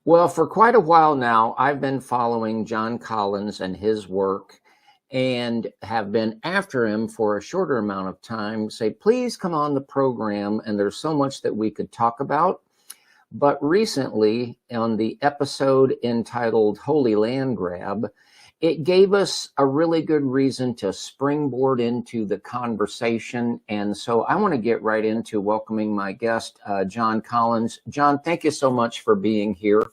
Well, for quite a while now, I've been following John Collins and his work and have been after him for a shorter amount of time. Say, please come on the program. And there's so much that we could talk about. But recently, on the episode entitled Holy Landgrab, it gave us a really good reason to springboard into the conversation. And so I want to get right into welcoming my guest, John Collins. John, thank you so much for being here.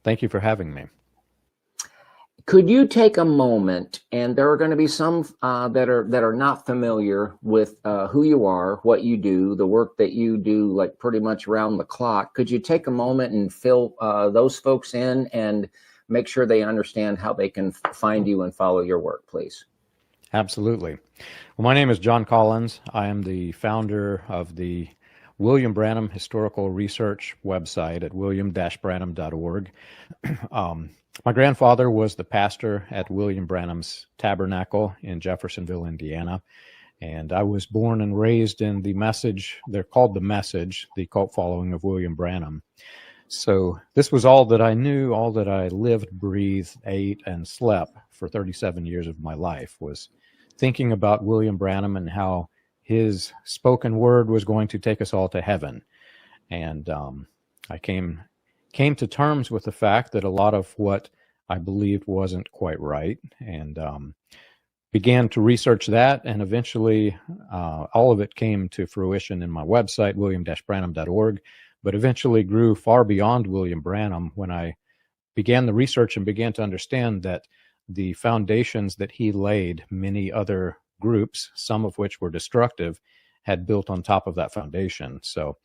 Thank you for having me. Could you take a moment, and there are going to be some that are not familiar with who you are, what you do, the work that you do, like pretty much around the clock. Could you take a moment and fill those folks in and make sure they understand how they can find you and follow your work, please? Absolutely. Well, my name is John Collins. I am the founder of the William Branham Historical Research website at william-branham.org. My grandfather was the pastor at William Branham's Tabernacle in Jeffersonville, Indiana, and I was born and raised in the Message. They're called the Message, the cult following of William Branham. So this was all that I knew, all that I lived, breathed, ate, and slept for 37 years of my life, was thinking about William Branham and how his spoken word was going to take us all to heaven. And I came to terms with the fact that a lot of what I believed wasn't quite right, and began to research that, and eventually all of it came to fruition in my website, william-branham.org, but eventually grew far beyond William Branham when I began the research and began to understand that the foundations that he laid, many other groups, some of which were destructive, had built on top of that foundation. So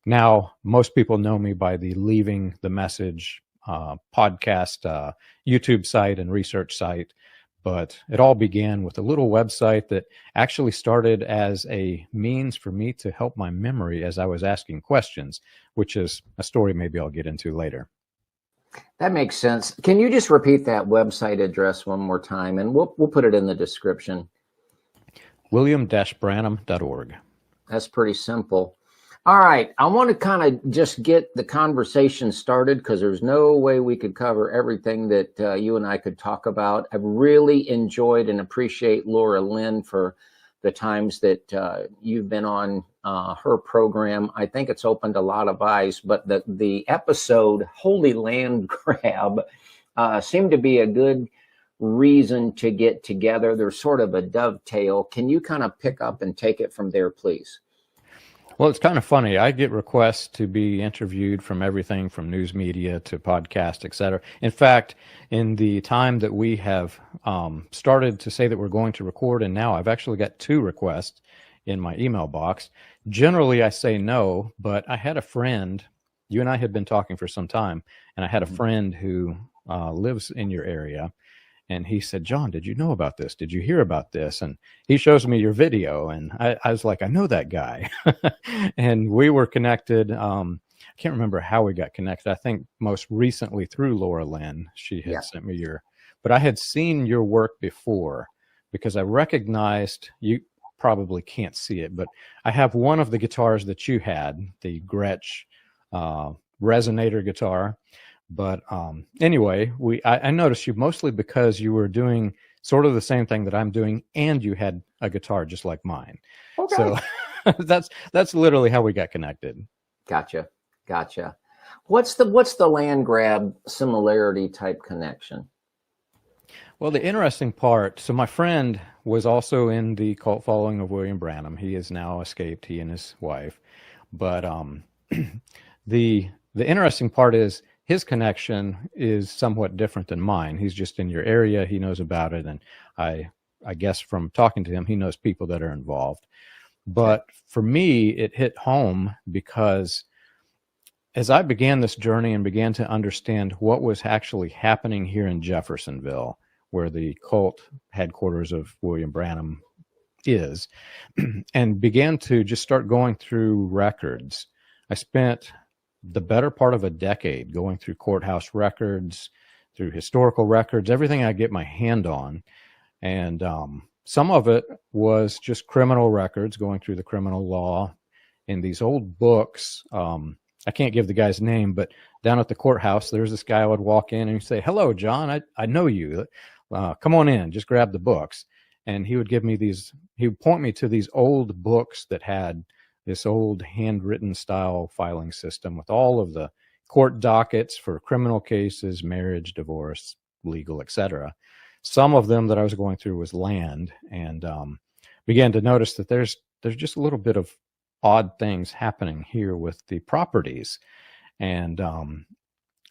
now most people know me by the Leaving the Message podcast, YouTube site and research site. But it all began with a little website that actually started as a means for me to help my memory as I was asking questions, which is a story maybe I'll get into later. That makes sense. Can you just repeat that website address one more time? And we'll put it in the description. William-branham.org. That's pretty simple. All right. I want to kind of just get the conversation started because there's no way we could cover everything that you and I could talk about. I've really enjoyed and appreciate Laura Lynn for the times that you've been on her program. I think it's opened a lot of eyes, but the episode Holy Landgrab seemed to be a good reason to get together. There's sort of a dovetail. Can you kind of pick up and take it from there, please? Well, it's kind of funny. I get requests to be interviewed from everything from news media to podcast, et cetera. In fact, in the time that we have started to say that we're going to record, and now I've actually got 2 requests in my email box. Generally, I say no, but I had a friend, you and I had been talking for some time, and I had a friend who lives in your area. And he said, John, did you know about this? Did you hear about this? And he shows me your video. And I was like, I know that guy. And we were connected. I can't remember how we got connected. I think most recently through Laura Lynn. She had sent me but I had seen your work before because I recognized, you probably can't see it, but I have one of the guitars that you had, the Gretsch resonator guitar. But anyway, I noticed you mostly because you were doing sort of the same thing that I'm doing, and you had a guitar just like mine. Okay. So that's literally how we got connected. Gotcha. What's the land grab similarity type connection? Well, the interesting part, so my friend was also in the cult following of William Branham. He is now escaped, he and his wife. But the interesting part is, his connection is somewhat different than mine. He's just in your area. He knows about it. And I guess from talking to him, he knows people that are involved. But for me, it hit home because as I began this journey and began to understand what was actually happening here in Jeffersonville, where the cult headquarters of William Branham is, and began to just start going through records, I spent the better part of a decade going through courthouse records, through historical records, everything I get my hand on. And some of it was just criminal records, going through the criminal law in these old books. I can't give the guy's name, but down at the courthouse, there's this guy I would walk in and he'd say, "Hello, John. I know you. Come on in. Just grab the books." And he would give me these. He would point me to these old books that had this old handwritten style filing system with all of the court dockets for criminal cases, marriage, divorce, legal, etc. Some of them that I was going through was land, and began to notice that there's just a little bit of odd things happening here with the properties. And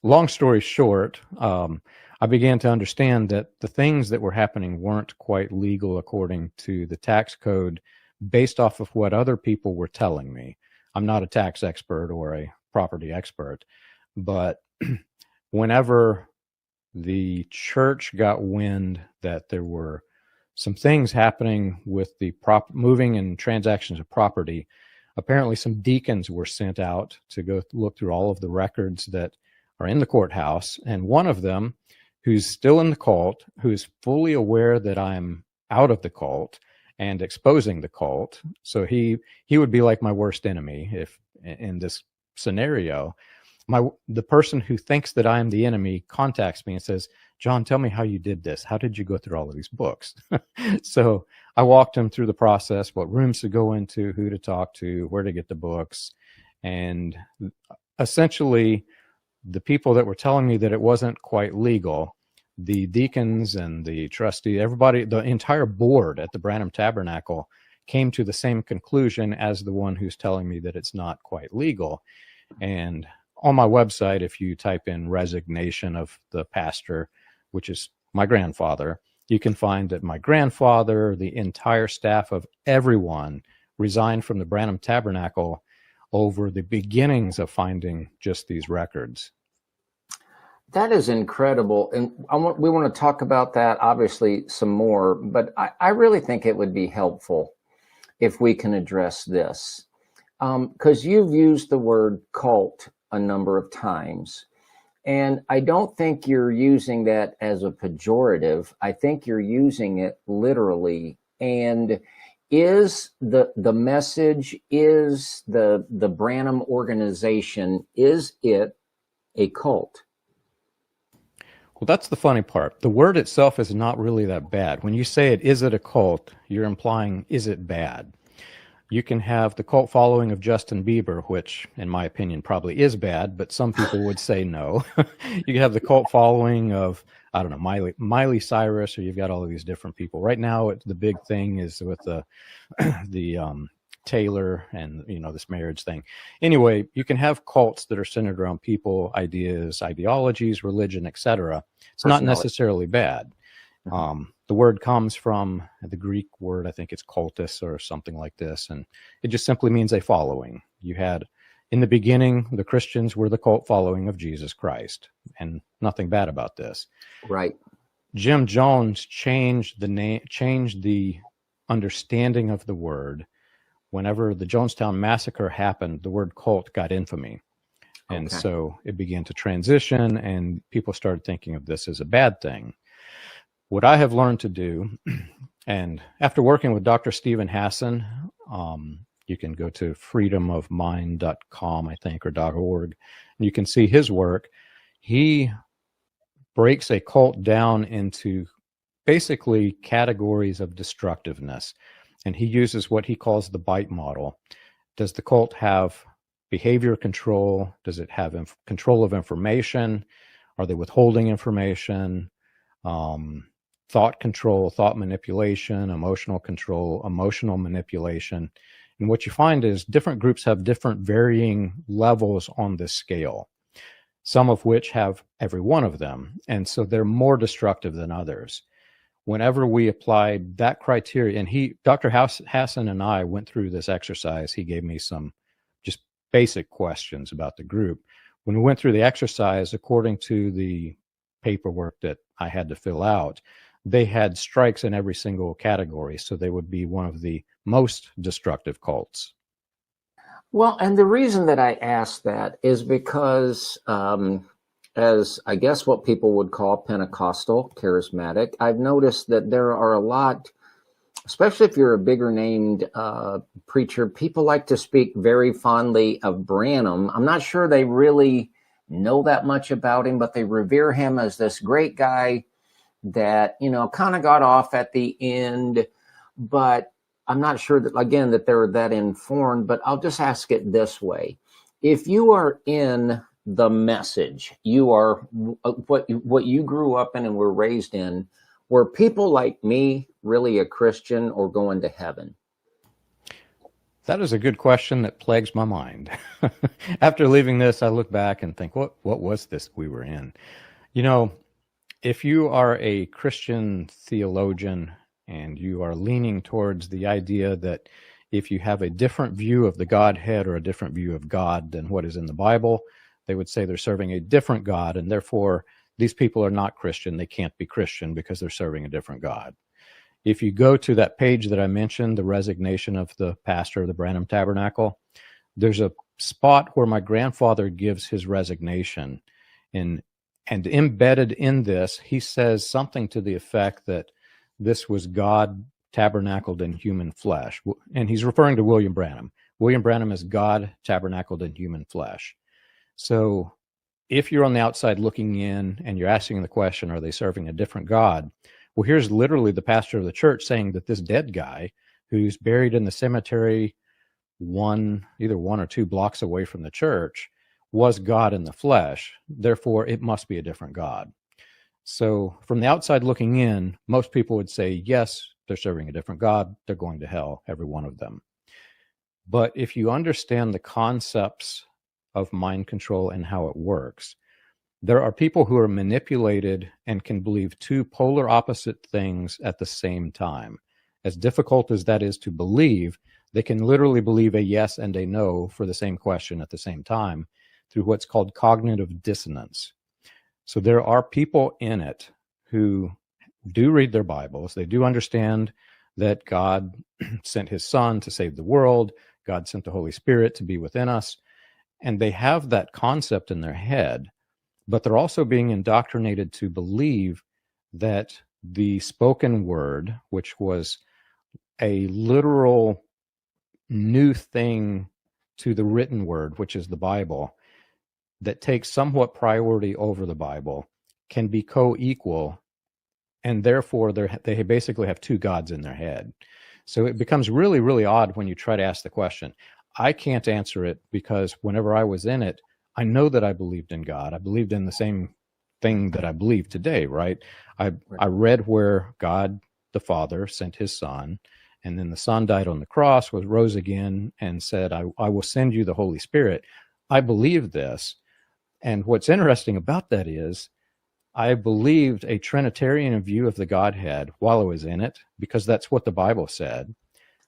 long story short, I began to understand that the things that were happening weren't quite legal according to the tax code based off of what other people were telling me. I'm not a tax expert or a property expert, but whenever the church got wind that there were some things happening with the moving and transactions of property, apparently some deacons were sent out to go look through all of the records that are in the courthouse. And one of them, who's still in the cult, who is fully aware that I'm out of the cult and exposing the cult. So he would be like my worst enemy if in this scenario. The person who thinks that I am the enemy contacts me and says, "John, tell me how you did this. How did you go through all of these books?" So I walked him through the process, what rooms to go into, who to talk to, where to get the books. And essentially, the people that were telling me that it wasn't quite legal, the deacons and the trustee, everybody, the entire board at the Branham Tabernacle came to the same conclusion as the one who's telling me that it's not quite legal. And on my website, if you type in resignation of the pastor, which is my grandfather, you can find that my grandfather, the entire staff of everyone resigned from the Branham Tabernacle over the beginnings of finding just these records. That is incredible. And we want to talk about that, obviously, some more, but I really think it would be helpful if we can address this. Because you've used the word cult a number of times. And I don't think you're using that as a pejorative. I think you're using it literally. And is the message, is the Branham organization, is it a cult? Well, that's the funny part. The word itself is not really that bad. When you say it, is it a cult, you're implying, is it bad? You can have the cult following of Justin Bieber, which, in my opinion, probably is bad, but some people would say no. You can have the cult following of, I don't know, Miley Cyrus, or you've got all of these different people. Right now, the big thing is with the Taylor and, this marriage thing. Anyway, you can have cults that are centered around people, ideas, ideologies, religion, etc. It's not necessarily bad. The word comes from the Greek word, I think it's cultus or something like this, and it just simply means a following. You had, in the beginning, the Christians were the cult following of Jesus Christ, and nothing bad about this. Right. Jim Jones changed the understanding of the word. Whenever the Jonestown Massacre happened, the word cult got infamy. And so it began to transition, and people started thinking of this as a bad thing. What I have learned to do, and after working with Dr. Stephen Hassan, you can go to freedomofmind.com, I think, or .org, and you can see his work. He breaks a cult down into basically categories of destructiveness, and he uses what he calls the bite model. Does the cult have behavior control? Does it have control of information? Are they withholding information? Thought control, thought manipulation, emotional control, emotional manipulation. And what you find is different groups have different varying levels on this scale, some of which have every one of them. And so they're more destructive than others. Whenever we applied that criteria, and Dr. Hassan and I went through this exercise, he gave me some just basic questions about the group. When we went through the exercise, according to the paperwork that I had to fill out, they had strikes in every single category, so they would be one of the most destructive cults. Well, and the reason that I asked that is because as I guess what people would call Pentecostal, charismatic, I've noticed that there are a lot especially if you're a bigger named preacher, people like to speak very fondly of Branham. I'm not sure they really know that much about him, but they revere him as this great guy that, kind of got off at the end. But I'm not sure that, again, that they're that informed. But I'll just ask it this way. If you are in the message, you are what you grew up in and were raised in, were people like me really a Christian or going to heaven? That is a good question that plagues my mind. After leaving this, I look back and think, what was this we were in? If you are a Christian theologian and you are leaning towards the idea that if you have a different view of the Godhead or a different view of God than what is in the Bible, they would say they're serving a different God, and therefore these people are not Christian. They can't be Christian because they're serving a different God. If you go to that page that I mentioned, the resignation of the pastor of the Branham Tabernacle, there's a spot where my grandfather gives his resignation. And embedded in this, he says something to the effect that this was God tabernacled in human flesh. And he's referring to William Branham. William Branham is God tabernacled in human flesh. So if you're on the outside looking in and you're asking the question, are they serving a different God? Well, here's literally the pastor of the church saying that this dead guy who's buried in the cemetery either one or 2 blocks away from the church was God in the flesh. Therefore, it must be a different God. So from the outside looking in, most people would say, yes, they're serving a different God. They're going to hell, every one of them. But if you understand the concepts of mind control and how it works, there are people who are manipulated and can believe 2 polar opposite things at the same time. As difficult as that is to believe, they can literally believe a yes and a no for the same question at the same time through what's called cognitive dissonance. So there are people in it who do read their Bibles. They do understand that God sent his Son to save the world. God sent the Holy Spirit to be within us. And they have that concept in their head, but they're also being indoctrinated to believe that the spoken word, which was a literal new thing to the written word, which is the Bible, that takes somewhat priority over the Bible, can be co-equal, and therefore they basically have 2 gods in their head. So it becomes really, really odd when you try to ask the question. I can't answer it because whenever I was in it, I know that I believed in God. I believed in the same thing that I believe today, right? I read where God the Father sent his Son, and then the Son died on the cross, rose again, and said, I will send you the Holy Spirit. I believe this. And what's interesting about that is I believed a Trinitarian view of the Godhead while I was in it, because that's what the Bible said.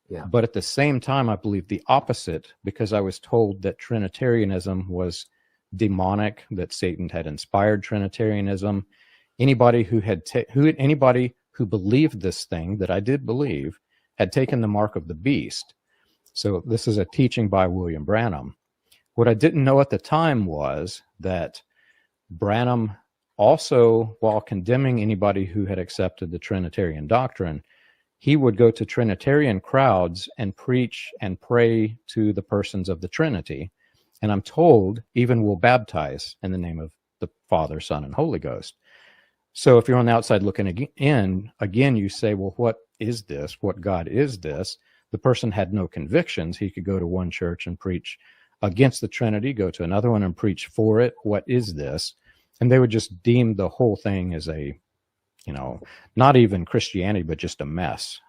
Yeah. But at the same time, I believed the opposite because I was told that Trinitarianism was demonic, that Satan had inspired Trinitarianism. Anybody who believed this thing that I did believe had taken the mark of the beast. So this is a teaching by William Branham. What I didn't know at the time was that Branham also, while condemning anybody who had accepted the Trinitarian doctrine, he would go to Trinitarian crowds and preach and pray to the persons of the Trinity. And I'm told even will baptize in the name of the Father, Son, and Holy Ghost. So if you're on the outside looking in, again, you say, well, what is this? What God is this? The person had no convictions. He could go to one church and preach against the Trinity, go to another one and preach for it. What is this? And they would just deem the whole thing as a, not even Christianity, but just a mess.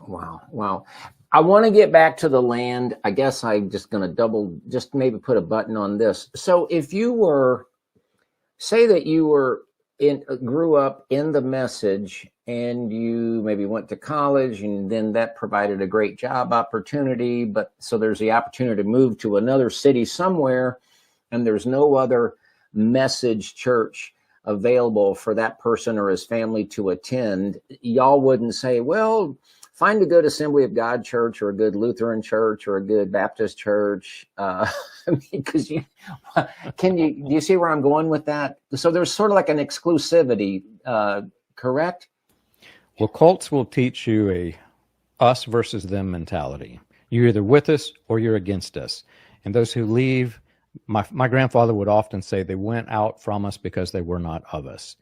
Wow. I want to get back to the land. I guess I'm just going to just maybe put a button on this. So if you were, say that you were grew up in the message and you maybe went to college and then that provided a great job opportunity, but so there's the opportunity to move to another city somewhere and there's no other message church available for that person or his family to attend, y'all wouldn't say, well, find a good Assembly of God church or a good Lutheran church or a good Baptist church. Because do you see where I'm going with that? So there's sort of like an exclusivity, correct? Well, cults will teach you a us versus them mentality. You're either with us or you're against us. And those who leave, my grandfather would often say they went out from us because they were not of us.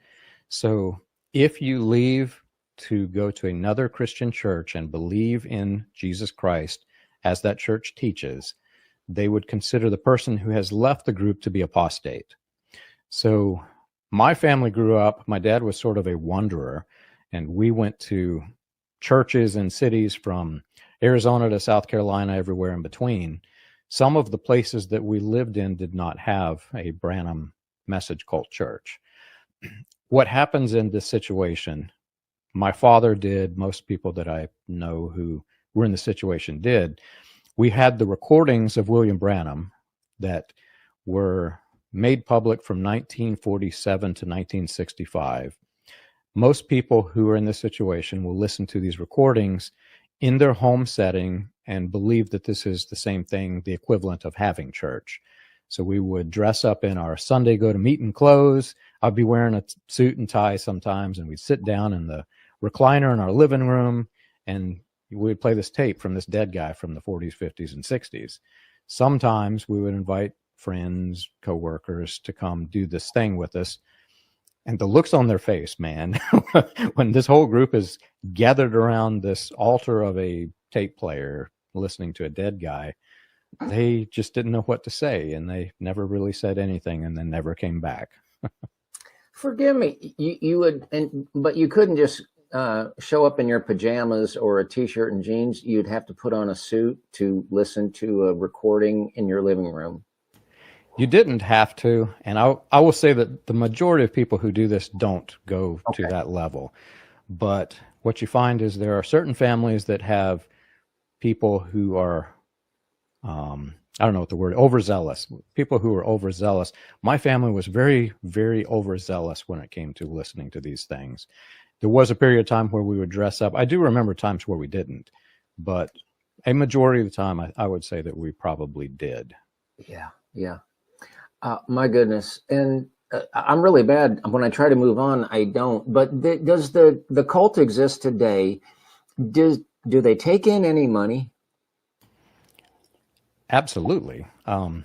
So if you leave to go to another Christian church and believe in Jesus Christ as that church teaches, they would consider the person who has left the group to be apostate. So my family grew up, my dad was sort of a wanderer, and we went to churches and cities from Arizona to South Carolina, everywhere in between. Some of the places that we lived in did not have a Branham message cult church. What happens in this situation, my father did, most people that I know who were in the situation did, we had the recordings of William Branham that were made public from 1947 to 1965. Most people who are in this situation will listen to these recordings in their home setting and believe that this is the same thing, the equivalent of having church. So we would dress up in our Sunday go-to-meeting clothes. I'd be wearing a suit and tie sometimes, and we'd sit down in the recliner in our living room, and we'd play this tape from this dead guy from the 40s, 50s, and 60s. Sometimes we would invite friends, coworkers to come do this thing with us. And the looks on their face, man, when this whole group is gathered around this altar of a tape player listening to a dead guy, they just didn't know what to say, and they never really said anything, and then never came back. Forgive me, you would, but you couldn't just show up in your pajamas or a t-shirt and jeans. You'd have to put on a suit to listen to a recording in your living room. You didn't have to, and I will say that the majority of people who do this don't go to that level. But what you find is there are certain families that have people who are, I don't know what the word, overzealous. People who are overzealous. My family was very, very overzealous when it came to listening to these things. There was a period of time where we would dress up. I do remember times where we didn't, but a majority of the time, I would say that we probably did. Yeah, yeah. My goodness. And I'm really bad. When I try to move on, I don't. But does the cult exist today? Do they take in any money? Absolutely. I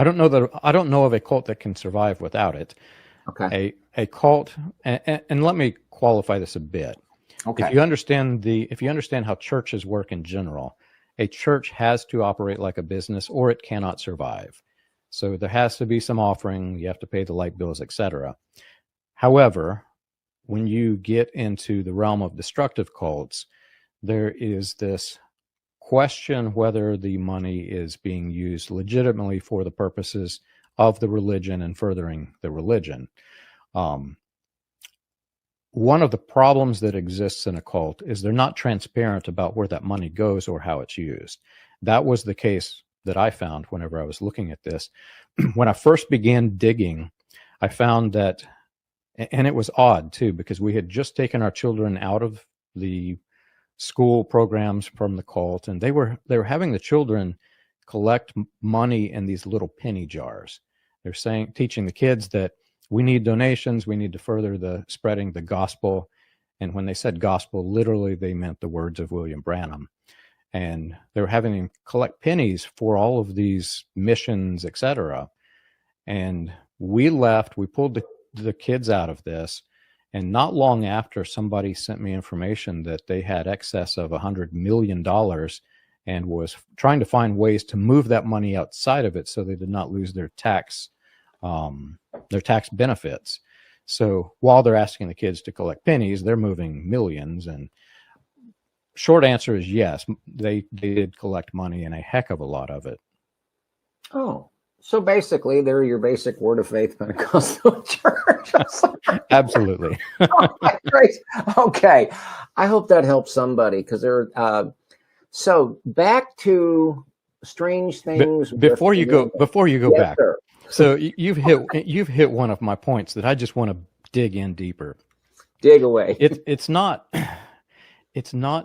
don't know of a cult that can survive without it. Okay. A cult, and let me qualify this a bit. Okay. If you understand how churches work in general, a church has to operate like a business or it cannot survive. So there has to be some offering, you have to pay the light bills, etc. However, when you get into the realm of destructive cults, there is this question whether the money is being used legitimately for the purposes of the religion and furthering the religion. One of the problems that exists in a cult is they're not transparent about where that money goes or how it's used. That was the case that I found whenever I was looking at this. When I first began digging, I found that, and it was odd too, because we had just taken our children out of the school programs from the cult, and they were having the children collect money in these little penny jars. They're teaching the kids that we need donations, we need to further the spreading the gospel. And when they said gospel, literally they meant the words of William Branham. And they were having them collect pennies for all of these missions, etc. And we left, we pulled the kids out of this. And not long after, somebody sent me information that they had excess of $100 million and was trying to find ways to move that money outside of it so they did not lose their tax benefits. So while they're asking the kids to collect pennies, they're moving millions. And short answer is yes, they did collect money, and a heck of a lot of it. Oh, so basically they're your basic Word of Faith Pentecostal church. Absolutely. Oh, great. Okay. I hope that helps somebody, because they're so back to strange things. Before you go yes, back. Sir. So you've hit one of my points that I just want to dig in deeper. Dig away. It's not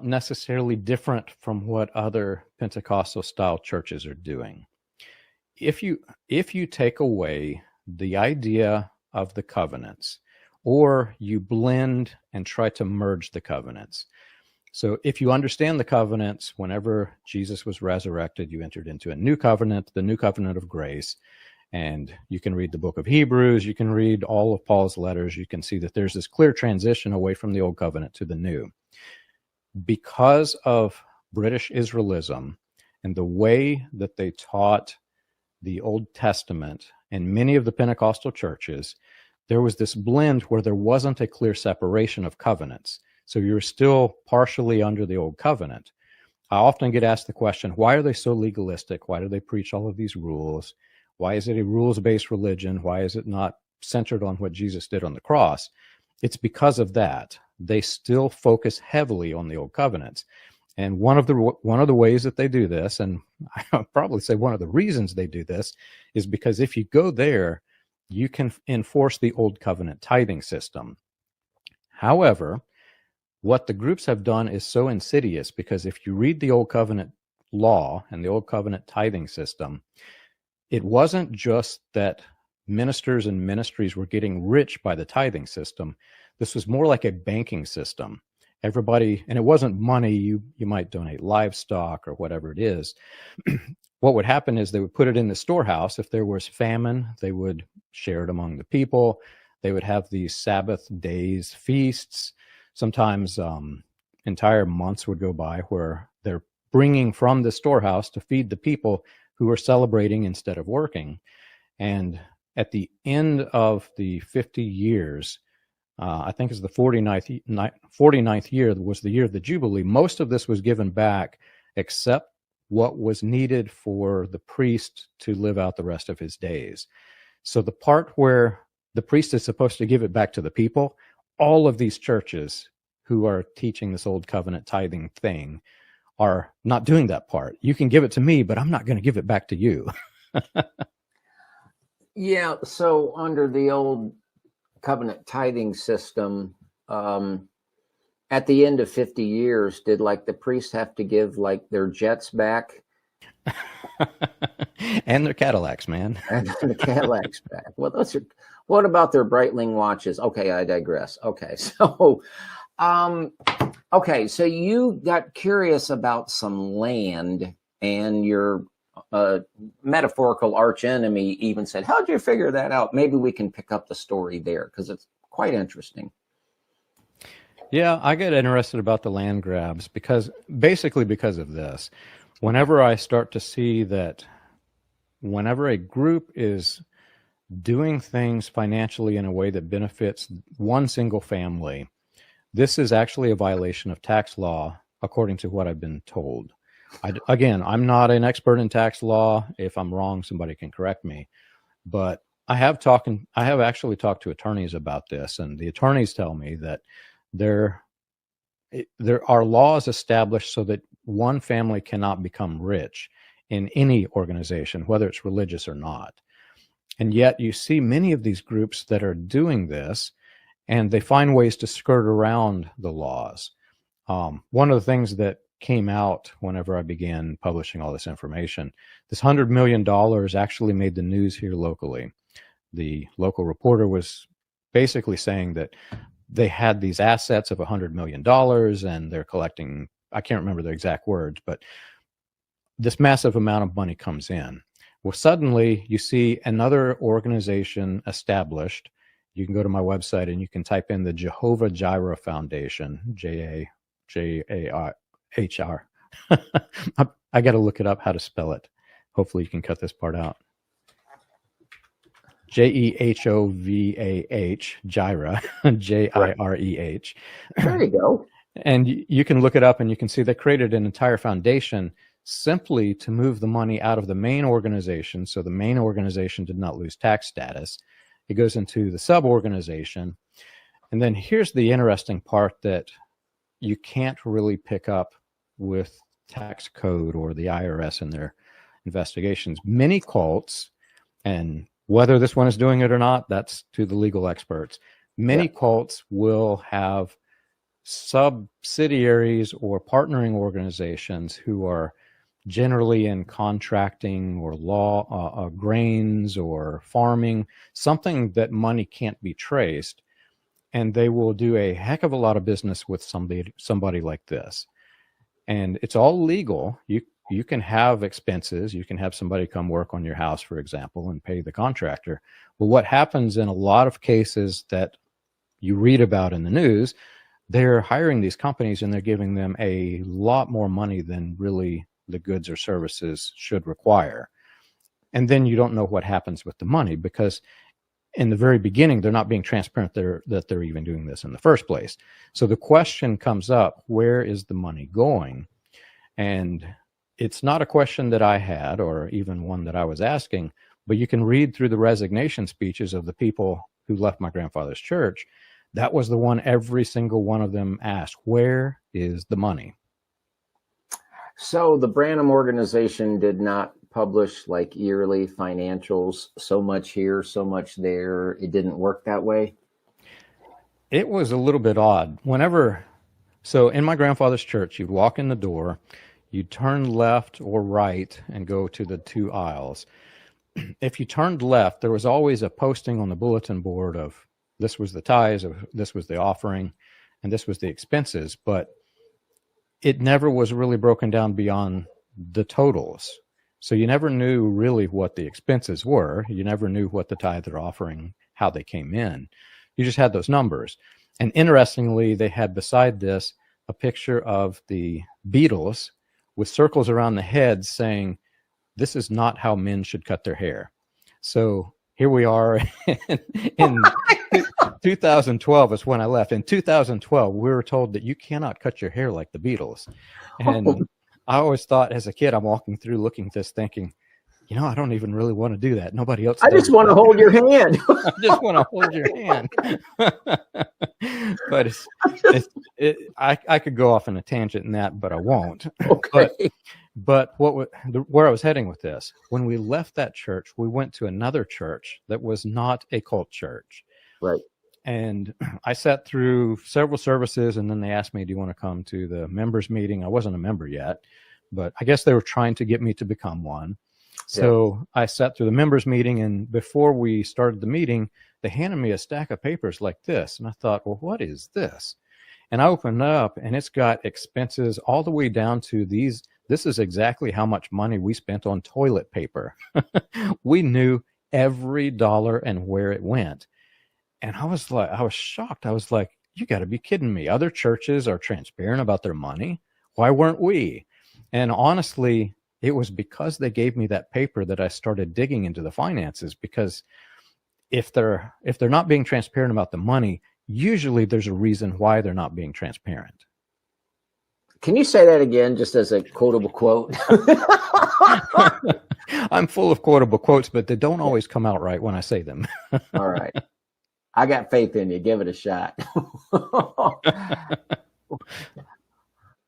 necessarily different from what other Pentecostal style churches are doing. If you take away the idea of the covenants, or you blend and try to merge the covenants. So if you understand the covenants, whenever Jesus was resurrected, you entered into a new covenant, the new covenant of grace. And you can read the book of Hebrews, you can read all of Paul's letters, you can see that there's this clear transition away from the old covenant to the new. Because of British Israelism and the way that they taught the Old Testament in many of the Pentecostal churches, there was this blend where there wasn't a clear separation of covenants. So you're still partially under the old covenant. I often get asked the question, why are they so legalistic? Why do they preach all of these rules? Why is it a rules-based religion? Why is it not centered on what Jesus did on the cross? It's because of that. They still focus heavily on the old covenants. And one of the ways that they do this, and I'll probably say one of the reasons they do this, is because if you go there, you can enforce the old covenant tithing system. However, what the groups have done is so insidious, because if you read the old covenant law and the old covenant tithing system, it wasn't just that ministers and ministries were getting rich by the tithing system. This was more like a banking system. Everybody, and it wasn't money, you might donate livestock or whatever it is. What would happen is they would put it in the storehouse. If there was famine, they would share it among the people. They would have these Sabbath days feasts. Sometimes entire months would go by where they're bringing from the storehouse to feed the people who are celebrating instead of working. And at the end of the 50 years, I think it's the 49th year was the year of the Jubilee, most of this was given back except what was needed for the priest to live out the rest of his days. So the part where the priest is supposed to give it back to the people, all of these churches who are teaching this old covenant tithing thing are not doing that part. You can give it to me, but I'm not going to give it back to you. Yeah, so under the old covenant tithing system, at the end of 50 years, did like the priests have to give like their jets back? And their Cadillacs, man. And the Cadillacs back. Well, what about their Breitling watches? Okay, I digress. Okay, so so you got curious about some land, and your metaphorical arch enemy even said, how'd you figure that out? Maybe we can pick up the story there, because it's quite interesting. Yeah, I get interested about the land grabs because of this. Whenever I start to see that whenever a group is doing things financially in a way that benefits one single family, this is actually a violation of tax law, according to what I've been told. Again, I'm not an expert in tax law. If I'm wrong, somebody can correct me. But I have actually talked to attorneys about this, and the attorneys tell me that there are laws established so that one family cannot become rich in any organization, whether it's religious or not. And yet you see many of these groups that are doing this, and they find ways to skirt around the laws. One of the things that came out whenever I began publishing all this information, this $100 million actually made the news here locally. The local reporter was basically saying that they had these assets of $100 million and they're collecting, I can't remember the exact words, but this massive amount of money comes in. Well, suddenly you see another organization established. You can go to my website and you can type in the Jehovah Jireh Foundation, J-A-J-A-R. HR. I got to look it up how to spell it. Hopefully you can cut this part out. Jehovah, Jireh, Jireh. There you go. And you can look it up and you can see they created an entire foundation simply to move the money out of the main organization. So the main organization did not lose tax status. It goes into the sub-organization. And then here's the interesting part that you can't really pick up with tax code or the IRS in their investigations. Many cults, and whether this one is doing it or not, that's to the legal experts. Many cults will have subsidiaries or partnering organizations who are generally in contracting or law, grains or farming, something that money can't be traced. and they will do a heck of a lot of business with somebody like this. And it's all legal. You can have expenses. You can have somebody come work on your house, for example, and pay the contractor. But what happens in a lot of cases that you read about in the news, they're hiring these companies and they're giving them a lot more money than really the goods or services should require. And then you don't know what happens with the money, because in the very beginning, they're not being transparent that they're even doing this in the first place. So the question comes up, where is the money going? And it's not a question that I had, or even one that I was asking, but you can read through the resignation speeches of the people who left my grandfather's church. That was the one every single one of them asked, where is the money? So the Branham organization did not publish like yearly financials, so much here, so much there. It didn't work that way. It was a little bit odd. So in my grandfather's church, you'd walk in the door, you'd turn left or right and go to the 2 aisles. If you turned left, there was always a posting on the bulletin board of this was the tithes, this was the offering, and this was the expenses, but it never was really broken down beyond the totals. So you never knew really what the expenses were. You never knew what the tithe or offering, how they came in. You just had those numbers. And interestingly, they had beside this a picture of the Beatles with circles around the head saying, this is not how men should cut their hair. So here we are in 2012 is when I left. In 2012, we were told that you cannot cut your hair like the Beatles. And I always thought as a kid, I'm walking through looking at this thinking, I don't even really want to do that. Nobody else I just want to hold your hand. I just want to hold your hand. But I could go off on a tangent in that, but I won't. Okay. But where I was heading with this, when we left that church, we went to another church that was not a cult church. Right. And I sat through several services, and then they asked me, do you want to come to the members meeting? I wasn't a member yet, but I guess they were trying to get me to become one. So I sat through the members meeting, and before we started the meeting, they handed me a stack of papers like this. And I thought, well, what is this? And I opened it up, and it's got expenses all the way down to these. This is exactly how much money we spent on toilet paper. We knew every dollar and where it went. And I was shocked. I was like, you got to be kidding me. Other churches are transparent about their money. Why weren't we? And honestly, it was because they gave me that paper that I started digging into the finances, because if they're not being transparent about the money, usually there's a reason why they're not being transparent. Can you say that again, just as a quotable quote? I'm full of quotable quotes, but they don't always come out right when I say them. All right. I got faith in you. Give it a shot.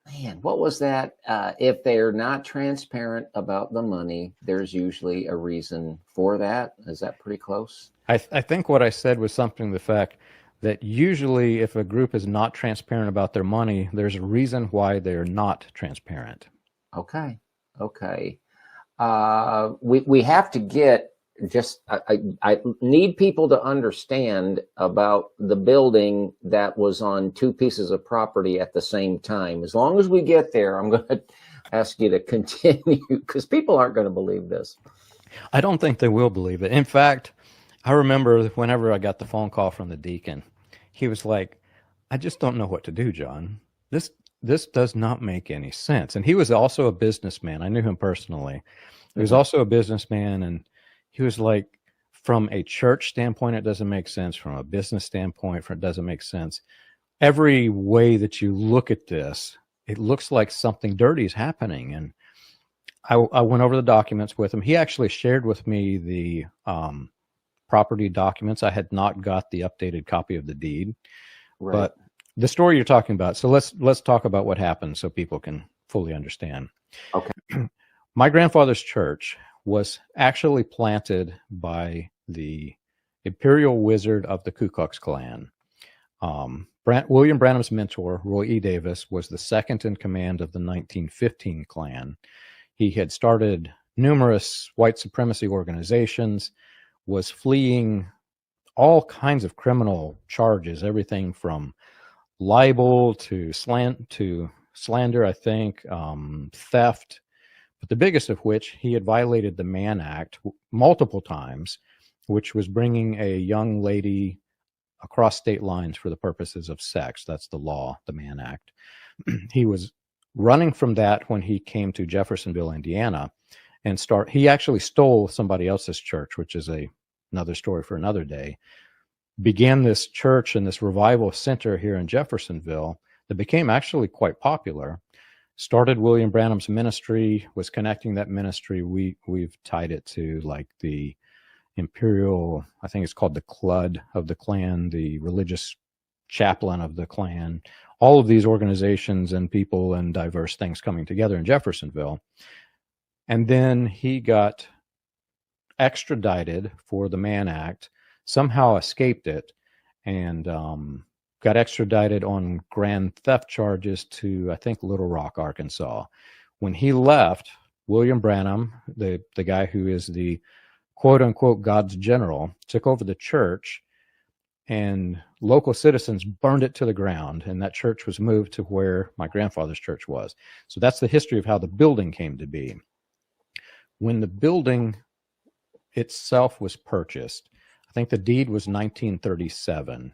Man, what was that? If they're not transparent about the money, there's usually a reason for that. Is that pretty close? I think what I said was something to the fact that usually if a group is not transparent about their money, there's a reason why they're not transparent. Okay. We have to get I need people to understand about the building that was on 2 pieces of property at the same time. As long as we get there, I'm going to ask you to continue, because people aren't going to believe this. I don't think they will believe it. In fact, I remember whenever I got the phone call from the deacon, he was like, I just don't know what to do, John. This does not make any sense. And he was also a businessman. I knew him personally. He was also a businessman, and he was like, from a church standpoint, it doesn't make sense. From a business standpoint, it doesn't make sense. Every way that you look at this, it looks like something dirty is happening. And I went over the documents with him. He actually shared with me the property documents. I had not got the updated copy of the deed. Right. But the story you're talking about, so let's talk about what happened so people can fully understand. Okay. My grandfather's church was actually planted by the imperial wizard of the Ku Klux Klan. William Branham's mentor, Roy E. Davis, was the second in command of the 1915 Klan. He had started numerous white supremacy organizations, was fleeing all kinds of criminal charges, everything from libel to slander, I think, theft. But the biggest of which, he had violated the Mann Act multiple times, which was bringing a young lady across state lines for the purposes of sex. That's the law, the Mann Act. He was running from that when he came to Jeffersonville, Indiana, and he actually stole somebody else's church, which is another story for another day. Began this church and this revival center here in Jeffersonville that became actually quite popular. Started William Branham's ministry, was connecting that ministry. We've tied it to like the imperial, I think it's called the Clud of the Klan, the religious chaplain of the Klan, all of these organizations and people and diverse things coming together in Jeffersonville. And then he got extradited for the Mann Act, somehow escaped it, and got extradited on grand theft charges to, I think, Little Rock, Arkansas. When he left, William Branham, the guy who is the quote-unquote God's general, took over the church, and local citizens burned it to the ground, and that church was moved to where my grandfather's church was. So that's the history of how the building came to be. When the building itself was purchased, I think the deed was 1937.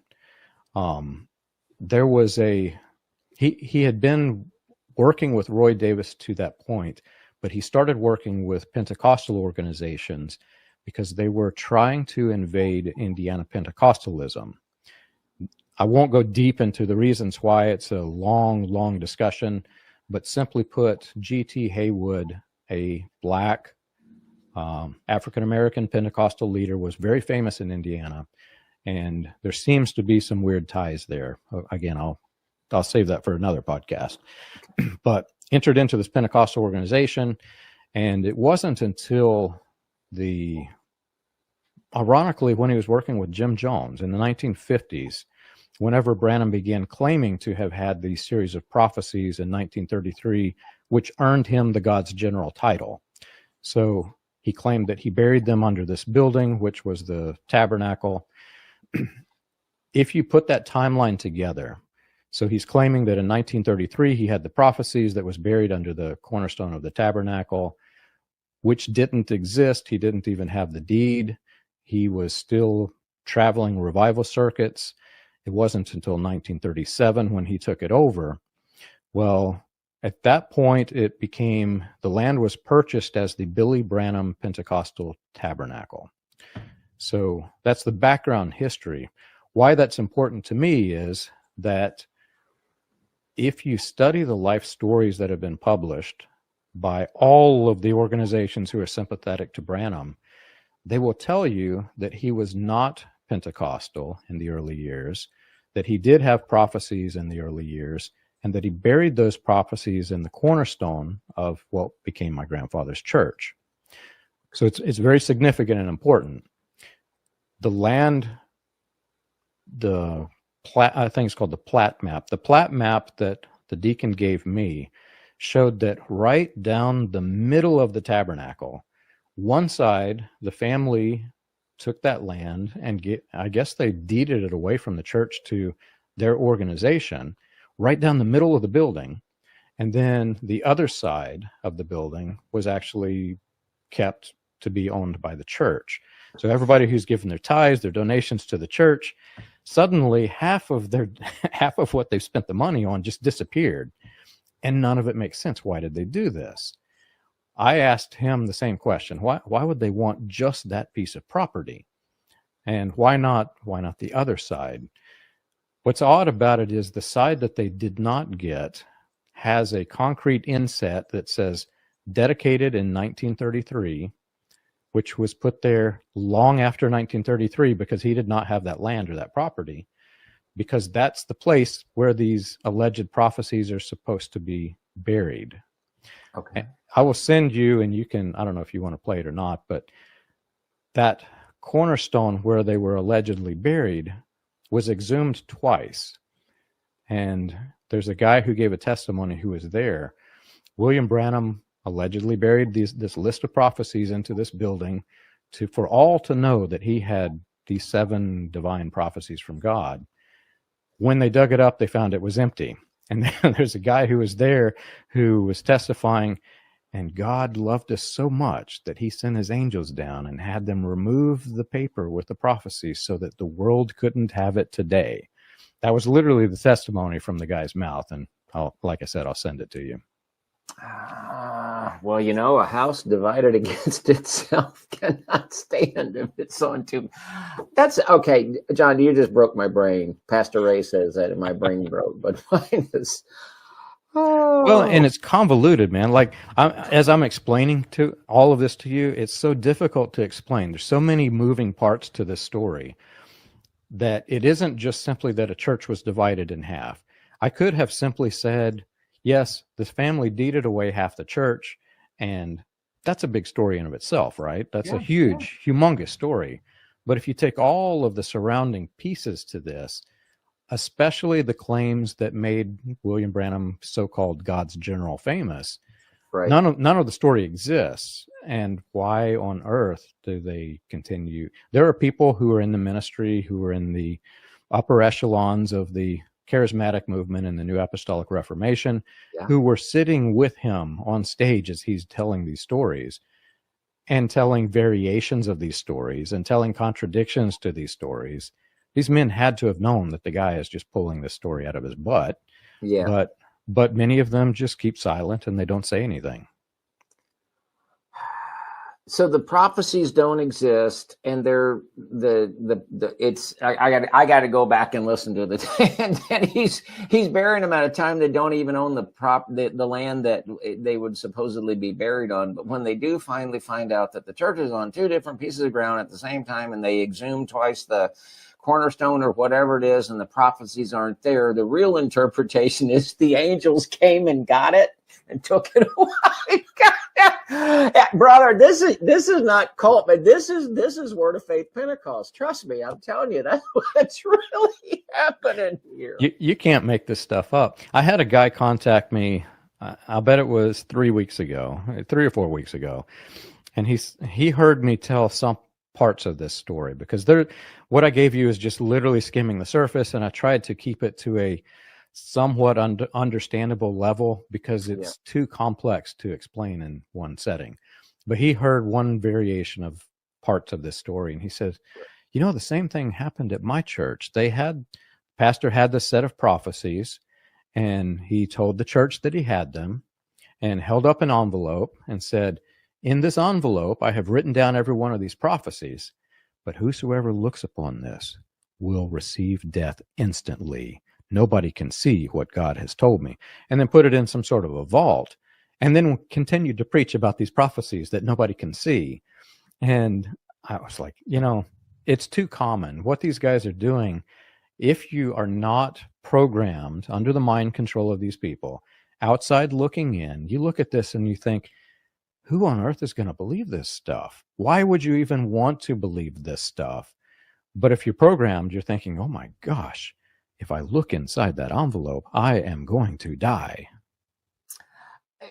There was he had been working with Roy Davis to that point, but he started working with Pentecostal organizations because they were trying to invade Indiana Pentecostalism. I won't go deep into the reasons why. It's a long discussion, but simply put, G.T. Haywood, a black African-American Pentecostal leader, was very famous in Indiana, and there seems to be some weird ties there. Again, I'll save that for another podcast. But entered into this Pentecostal organization, and it wasn't until ironically, when he was working with Jim Jones in the 1950s, whenever Branham began claiming to have had these series of prophecies in 1933, which earned him the God's General title. So he claimed that he buried them under this building, which was the Tabernacle. If you put that timeline together, so he's claiming that in 1933 he had the prophecies that was buried under the cornerstone of the Tabernacle, which didn't exist. He didn't even have the deed. He was still traveling revival circuits. It wasn't until 1937 when he took it over. Well, at that point, it became, the land was purchased as the Billy Branham Pentecostal Tabernacle. So that's the background history. Why that's important to me is that if you study the life stories that have been published by all of the organizations who are sympathetic to Branham, they will tell you that he was not Pentecostal in the early years, that he did have prophecies in the early years, and that he buried those prophecies in the cornerstone of what became my grandfather's church. So it's very significant and important. The land, I think it's called the plat map. The plat map that the deacon gave me showed that right down the middle of the tabernacle, one side, the family took that land and I guess they deeded it away from the church to their organization, right down the middle of the building. And then the other side of the building was actually kept to be owned by the church. So everybody who's given their tithes, their donations to the church, suddenly half of what they've spent the money on just disappeared. And none of it makes sense. Why did they do this? I asked him the same question. Why would they want just that piece of property? And why not the other side? What's odd about it is the side that they did not get has a concrete inset that says dedicated in 1933, which was put there long after 1933 because he did not have that land or that property, because that's the place where these alleged prophecies are supposed to be buried. Okay. I will send you, and you can, I don't know if you want to play it or not, but that cornerstone where they were allegedly buried was exhumed twice. And there's a guy who gave a testimony who was there. William Branham allegedly buried this list of prophecies into this building for all to know that he had these 7 divine prophecies from God. When they dug it up, they found it was empty. And then there's a guy who was there who was testifying, and God loved us so much that he sent his angels down and had them remove the paper with the prophecies so that the world couldn't have it today. That was literally the testimony from the guy's mouth. And like I said, I'll send it to you. Well, you know, a house divided against itself cannot stand if it's on two. That's okay, John. You just broke my brain. Pastor Ray says that, and my brain broke, but mine is. Oh. Well, and it's convoluted, man. Like as I'm explaining to all of this to you, it's so difficult to explain. There's so many moving parts to this story that it isn't just simply that a church was divided in half. I could have simply said, yes, this family deeded away half the church, and that's a big story in of itself, right? That's a huge, humongous story. But if you take all of the surrounding pieces to this, especially the claims that made William Branham so-called God's general famous, right. None of the story exists. And why on earth do they continue? There are people who are in the ministry, who are in the upper echelons of the charismatic movement and the New Apostolic Reformation, who were sitting with him on stage as he's telling these stories and telling variations of these stories and telling contradictions to these stories. These men had to have known that the guy is just pulling this story out of his butt. Yeah. But many of them just keep silent and they don't say anything. So the prophecies don't exist, and they're it's I got to go back and listen to the and he's burying them at a time they don't even own the land that they would supposedly be buried on. But when they do finally find out that the church is on 2 different pieces of ground at the same time, and they exhume twice the cornerstone or whatever it is, and the prophecies aren't there, the real interpretation is the angels came and got it and took it away. Brother, this is not cult, but this is Word of Faith Pentecost. Trust me, I'm telling you, that's what's really happening here. You can't make this stuff up. I had a guy contact me, I'll bet it was 3 weeks ago, 3 or 4 weeks ago, and he heard me tell some parts of this story, because what I gave you is just literally skimming the surface, and I tried to keep it to a somewhat understandable level because it's too complex to explain in one setting. But he heard one variation of parts of this story, and he says, you know, the same thing happened at my church. Pastor had the set of prophecies, and he told the church that he had them and held up an envelope and said, in this envelope, I have written down every one of these prophecies, but whosoever looks upon this will receive death instantly. Nobody can see what God has told me. And then put it in some sort of a vault, and then continued to preach about these prophecies that nobody can see. And I was like, you know, it's too common. What these guys are doing, if you are not programmed under the mind control of these people, outside looking in, you look at this and you think, who on earth is going to believe this stuff? Why would you even want to believe this stuff? But if you're programmed, you're thinking, oh my gosh, if I look inside that envelope, I am going to die.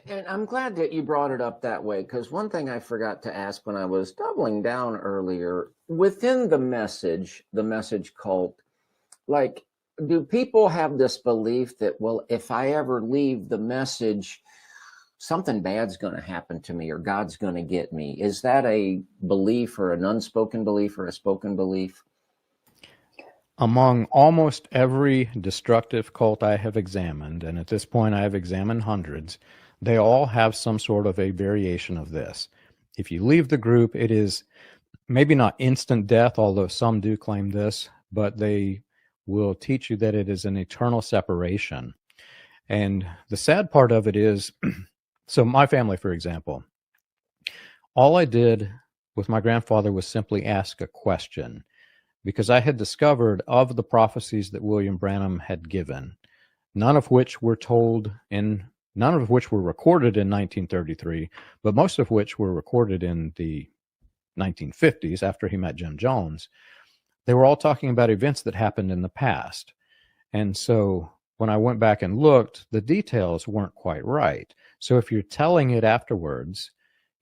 And I'm glad that you brought it up that way, because one thing I forgot to ask when I was doubling down earlier, within the message cult, like, do people have this belief that, well, if I ever leave the message, something bad's going to happen to me or God's going to get me? Is that a belief or an unspoken belief or a spoken belief? Among almost every destructive cult I have examined, and at this point I have examined hundreds, they all have some sort of a variation of this. If you leave the group, it is maybe not instant death, although some do claim this, but they will teach you that it is an eternal separation. And the sad part of it is, so my family, for example, all I did with my grandfather was simply ask a question, because I had discovered of the prophecies that William Branham had given, none of which were recorded in 1933, but most of which were recorded in the 1950s after he met Jim Jones. They were all talking about events that happened in the past. And so when I went back and looked, the details weren't quite right. So if you're telling it afterwards,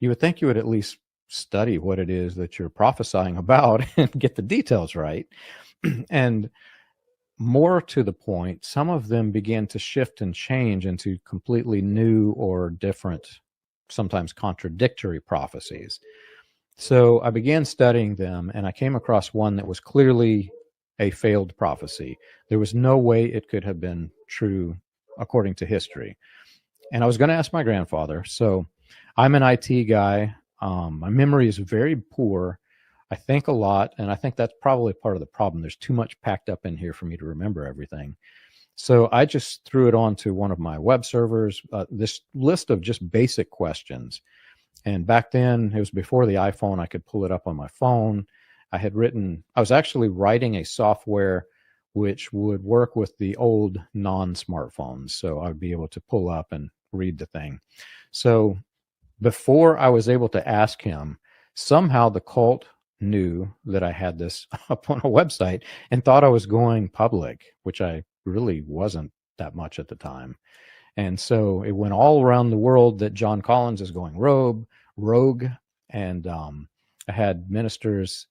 you would think you would at least study what it is that you're prophesying about and get the details right. And more to the point, some of them began to shift and change into completely new or different, sometimes contradictory prophecies. So I began studying them, and I came across one that was clearly a failed prophecy. There was no way it could have been true according to history. And I was going to ask my grandfather. So I'm an IT guy. My memory is very poor. I think a lot, and I think that's probably part of the problem. There's too much packed up in here for me to remember everything. So I just threw it onto one of my web servers, this list of just basic questions. And back then, it was before the iPhone, I could pull it up on my phone. I was actually writing a software which would work with the old non-smartphones. So I would be able to pull up and read the thing. So before I was able to ask him, somehow the cult knew that I had this up on a website and thought I was going public, which I really wasn't that much at the time. And so it went all around the world that John Collins is going rogue. And I had ministers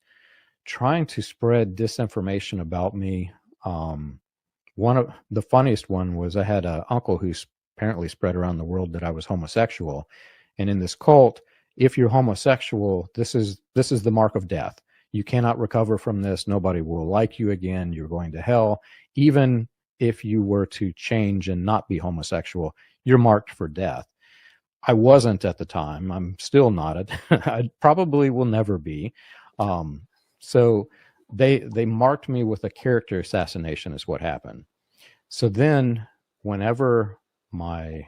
trying to spread disinformation about me. One of the funniest one was I had an uncle who apparently spread around the world that I was homosexual. And in this cult, if you're homosexual, this is the mark of death. You cannot recover from this. Nobody will like you again. You're going to hell. Even if you were to change and not be homosexual, you're marked for death. I wasn't at the time. I'm still not. I probably will never be. So they marked me with a character assassination is what happened. So then whenever my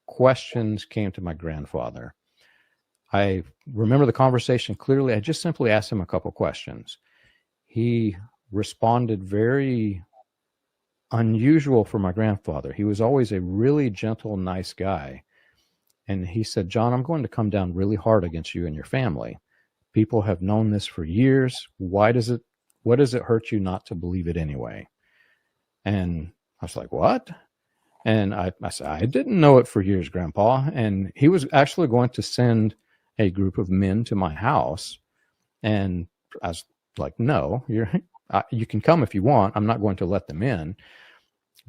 questions came to my grandfather, I remember the conversation clearly. I just simply asked him a couple questions. He responded very unusual for my grandfather. He was always a really gentle, nice guy. And he said, John, I'm going to come down really hard against you and your family. People have known this for years. What does it hurt you not to believe it anyway? And I was like, what? And I said, I didn't know it for years, Grandpa. And he was actually going to send a group of men to my house. And I was like, no, you can come if you want. I'm not going to let them in.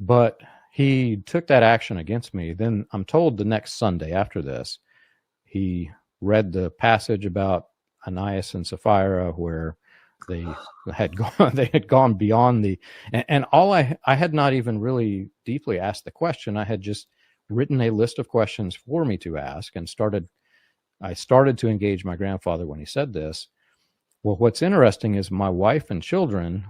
But he took that action against me. Then I'm told the next Sunday after this, he read the passage about Ananias and Sapphira where they had gone beyond and all I had not even really deeply asked the question. I had just written a list of questions for me to ask and I started to engage my grandfather when he said this. Well, what's interesting is my wife and children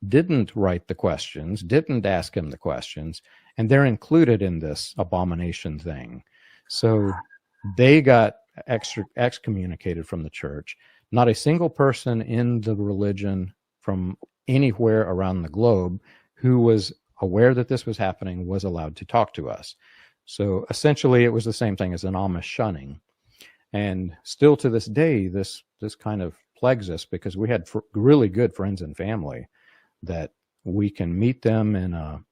didn't write the questions, didn't ask him the questions, and they're included in this abomination thing. So they got excommunicated from the church. Not a single person in the religion from anywhere around the globe who was aware that this was happening was allowed to talk to us. So essentially it was the same thing as an Amish shunning. And still to this day, this kind of plagues us because we had really good friends and family that we can meet them. And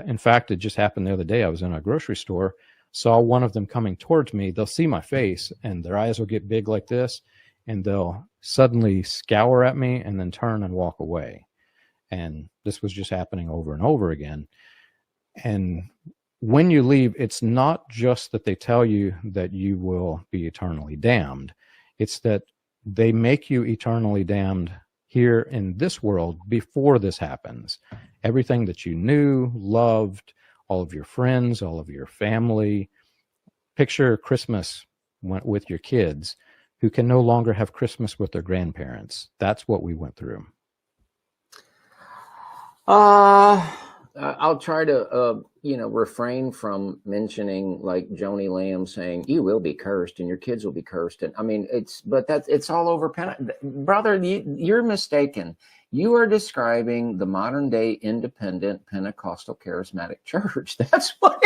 in fact, it just happened the other day. I was in a grocery store, saw one of them coming towards me. They'll see my face and their eyes will get big like this, and they'll suddenly scour at me and then turn and walk away. And this was just happening over and over again. And when you leave, it's not just that they tell you that you will be eternally damned. It's that they make you eternally damned here in this world before this happens. Everything that you knew, loved, all of your friends, all of your family. Picture Christmas with your kids who can no longer have Christmas with their grandparents. That's what we went through. I'll try to, refrain from mentioning like Joni Lamb saying, you will be cursed and your kids will be cursed. And I mean, it's all over. Brother, you're mistaken. You are describing the modern day independent Pentecostal charismatic church. That's what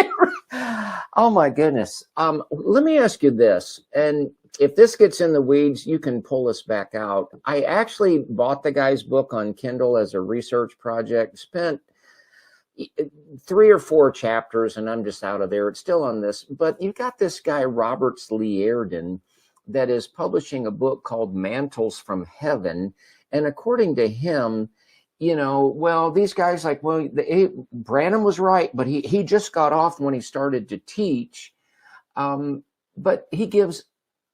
oh my goodness. Let me ask you this. And if this gets in the weeds, you can pull us back out. I actually bought the guy's book on Kindle as a research project, spent 3 or 4 chapters, and I'm just out of there. It's still on this. But you got this guy, Robert Liardon, that is publishing a book called Mantles from Heaven. And according to him, well, these guys Branham was right, but he just got off when he started to teach. But he gives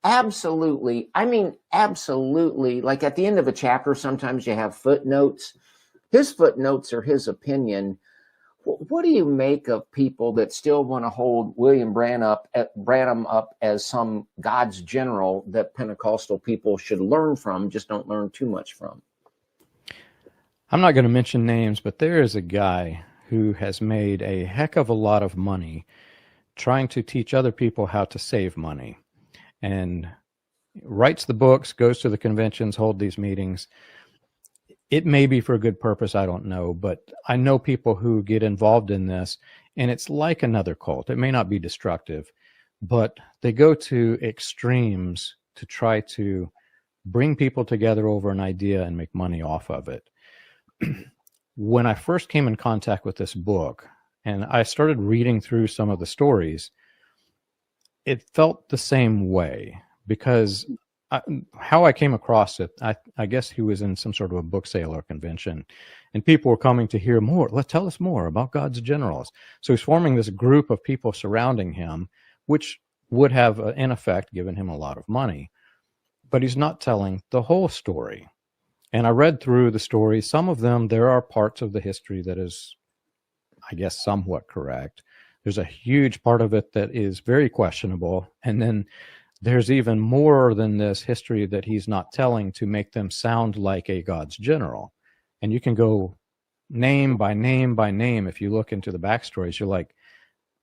absolutely, like at the end of a chapter, sometimes you have footnotes. His footnotes are his opinion. What do you make of people that still want to hold William Branham up as some God's general that Pentecostal people should learn from, just don't learn too much from? I'm not going to mention names, but there is a guy who has made a heck of a lot of money trying to teach other people how to save money, and writes the books, goes to the conventions, hold these meetings. It may be for a good purpose, I don't know, but I know people who get involved in this, and it's like another cult. It may not be destructive, but they go to extremes to try to bring people together over an idea and make money off of it. When I first came in contact with this book, and I started reading through some of the stories, it felt the same way, because how I came across it, I guess he was in some sort of a book sale or convention, and people were coming to hear more. Tell us more about God's generals. So he's forming this group of people surrounding him, which would have, in effect, given him a lot of money. But he's not telling the whole story. And I read through the stories. Some of them, there are parts of the history that is, I guess, somewhat correct. There's a huge part of it that is very questionable. And then there's even more than this history that he's not telling to make them sound like a God's general. And you can go name by name by name. If you look into the backstories, you're like,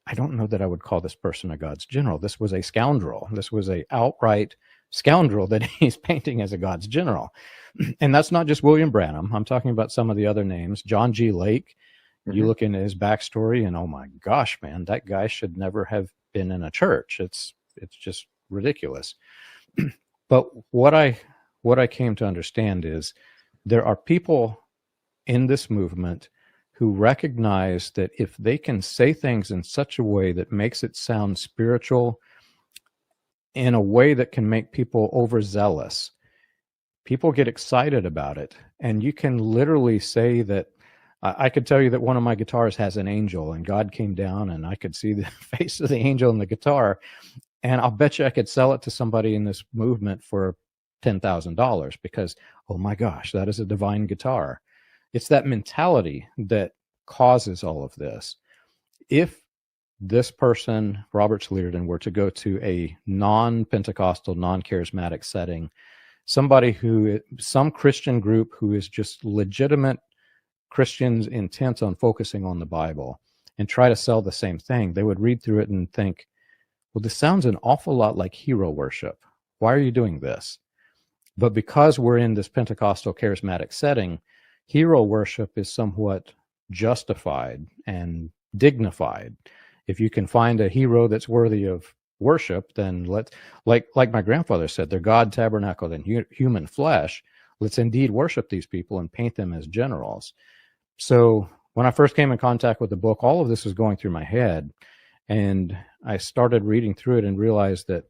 I don't know that I would call this person a God's general. This was a scoundrel. This was a outright scoundrel that he's painting as a God's general. And that's not just William Branham. I'm talking about some of the other names. John G. Lake. You look into his backstory and, oh my gosh, man, that guy should never have been in a church. It's just ridiculous. But what I came to understand is there are people in this movement who recognize that if they can say things in such a way that makes it sound spiritual, in a way that can make people overzealous, people get excited about it. And you can literally say that, I could tell you that one of my guitars has an angel, and God came down and I could see the face of the angel in the guitar. And I'll bet you I could sell it to somebody in this movement for $10,000 because, oh my gosh, that is a divine guitar. It's that mentality that causes all of this. If this person, Robert Schleierden, were to go to a non-Pentecostal, non-charismatic setting, some Christian group who is just legitimate Christians intent on focusing on the Bible and try to sell the same thing, they would read through it and think, well, this sounds an awful lot like hero worship. Why are you doing this? But because we're in this Pentecostal charismatic setting, hero worship is somewhat justified and dignified. If you can find a hero that's worthy of worship, then like my grandfather said, they're God tabernacled in human flesh. Let's indeed worship these people and paint them as generals. So when I first came in contact with the book, all of this was going through my head, and I started reading through it and realized that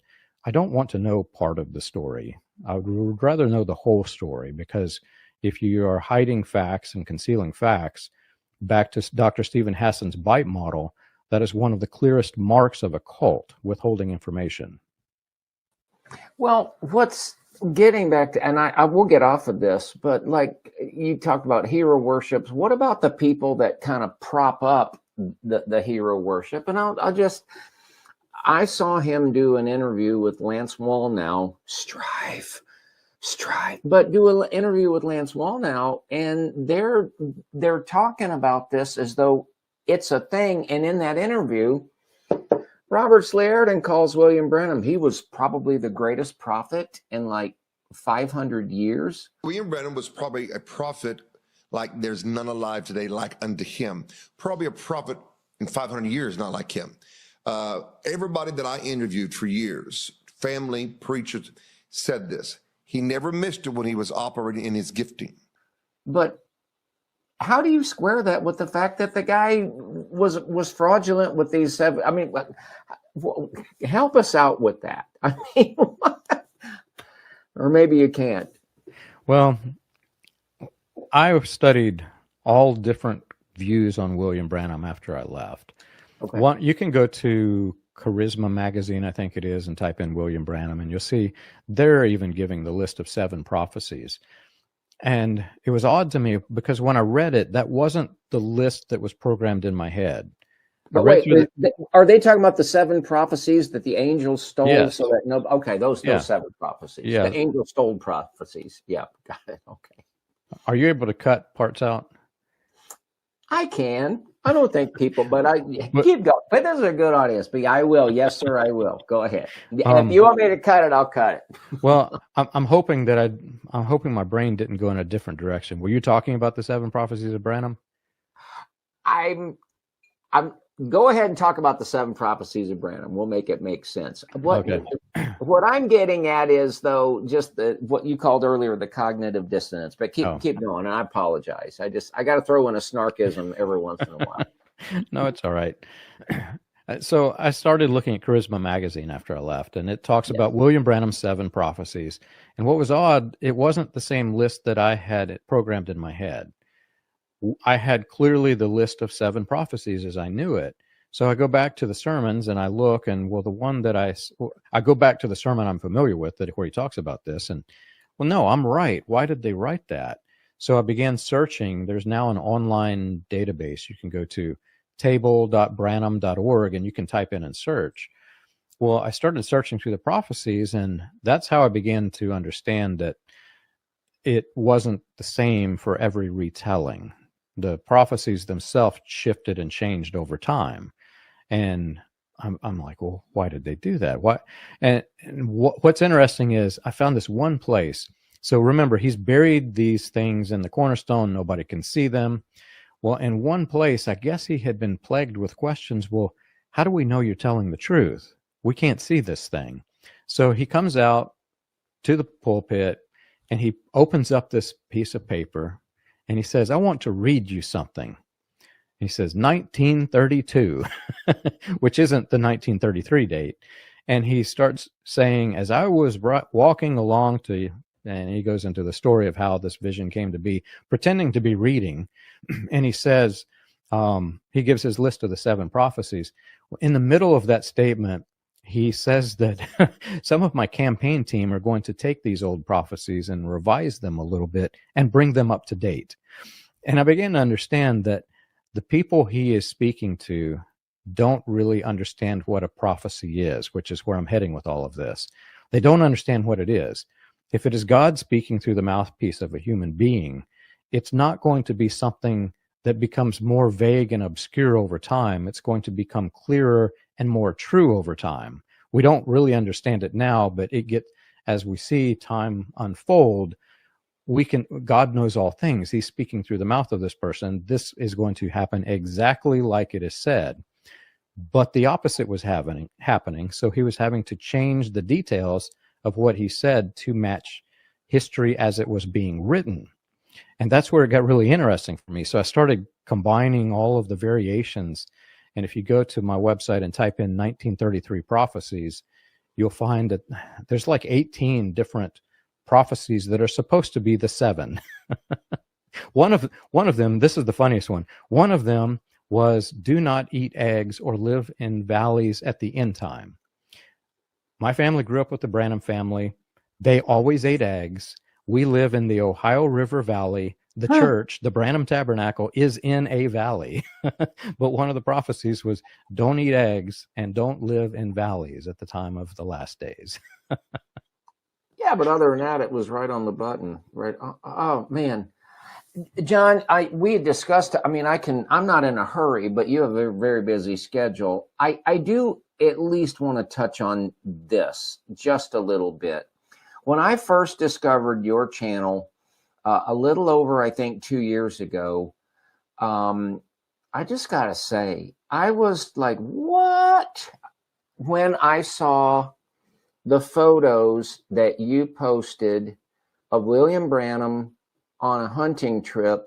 I don't want to know part of the story. I would rather know the whole story, because if you are hiding facts and concealing facts, back to Dr. Stephen Hassan's bite model, that is one of the clearest marks of a cult, withholding information. Well, what's getting back to, and I will get off of this, but like you talked about hero worships, what about the people that kind of prop up the hero worship? And I saw him do an interview with Lance Wallnau, strive, but do an interview with Lance Wallnau, and they're talking about this as though it's a thing. And in that interview, Robert Schleierden calls William Branham, he was probably the greatest prophet in like 500 years. William Branham was probably a prophet like there's none alive today like unto him. Probably a prophet in 500 years, not like him. Everybody that I interviewed for years, family, preachers, said this. He never missed it when he was operating in his gifting. But how do you square that with the fact that the guy was fraudulent with these seven? I mean, help us out with that. I mean, Or maybe you can't. Well, I studied all different views on William Branham after I left. Okay. One, you can go to Charisma magazine, I think it is, and type in William Branham, and you'll see they're even giving the list of 7 prophecies. And it was odd to me because when I read it, that wasn't the list that was programmed in my head. But wait, are they talking about the 7 prophecies that the angels stole? Yes. So that no, okay, those 7 prophecies. Yeah. The angel stole prophecies. Yeah, got it. Okay. Are you able to cut parts out? I can. I don't think people, but keep going. But this is a good audience. But I will. Yes, sir, I will. Go ahead. And if you want me to cut it, I'll cut it. Well, I'm hoping that I'm hoping my brain didn't go in a different direction. Were you talking about the 7 prophecies of Branham? I'm go ahead and talk about the 7 prophecies of Branham. We'll make it make sense. What I'm getting at is, though, just what you called earlier the cognitive dissonance. But keep going. And I apologize. I got to throw in a snarkism every once in a while. No, it's all right. So I started looking at Charisma magazine after I left, and it talks about William Branham's 7 prophecies. And what was odd, it wasn't the same list that I had programmed in my head. I had clearly the list of 7 prophecies as I knew it. So I go back to the sermons and I look, and well, the one that I go back to the sermon I'm familiar with, where he talks about this, and well, no, I'm right. Why did they write that? So I began searching. There's now an online database. You can go to table.branham.org and you can type in and search. Well, I started searching through the prophecies, and that's how I began to understand that it wasn't the same for every retelling. The prophecies themselves shifted and changed over time. And I'm like, well, why did they do that? Why? And what's interesting is I found this one place. So remember, he's buried these things in the cornerstone. Nobody can see them. Well, in one place, I guess he had been plagued with questions. Well, how do we know you're telling the truth? We can't see this thing. So he comes out to the pulpit and he opens up this piece of paper. And he says, I want to read you something. He says, 1932, which isn't the 1933 date. And he starts saying, as I was walking along and he goes into the story of how this vision came to be, pretending to be reading. And he says, he gives his list of the 7 prophecies. In the middle of that statement, he says that some of my campaign team are going to take these old prophecies and revise them a little bit and bring them up to date. And I began to understand that the people he is speaking to don't really understand what a prophecy is, which is where I'm heading with all of this. They don't understand what it is. If it is God speaking through the mouthpiece of a human being, it's not going to be something that becomes more vague and obscure over time. It's going to become clearer and more true over time. We don't really understand it now, but as we see time unfold, God knows all things. He's speaking through the mouth of this person. This is going to happen exactly like it is said. But the opposite was happening. So he was having to change the details of what he said to match history as it was being written. And that's where it got really interesting for me. So I started combining all of the variations. And if you go to my website and type in 1933 prophecies, you'll find that there's like 18 different prophecies that are supposed to be the 7. One of them, this is the funniest one. One of them was, do not eat eggs or live in valleys at the end time. My family grew up with the Branham family. They always ate eggs. We live in the Ohio River Valley. The church, the Branham Tabernacle, is in a valley. But one of the prophecies was, don't eat eggs and don't live in valleys at the time of the last days. Yeah, but other than that, it was right on the button. Right. Oh man, John, we had discussed. I mean, I'm not in a hurry, but you have a very busy schedule. I do at least want to touch on this just a little bit. When I first discovered your channel, a little over, I think, 2 years ago, I just gotta say, I was like, what? When I saw the photos that you posted of William Branham on a hunting trip,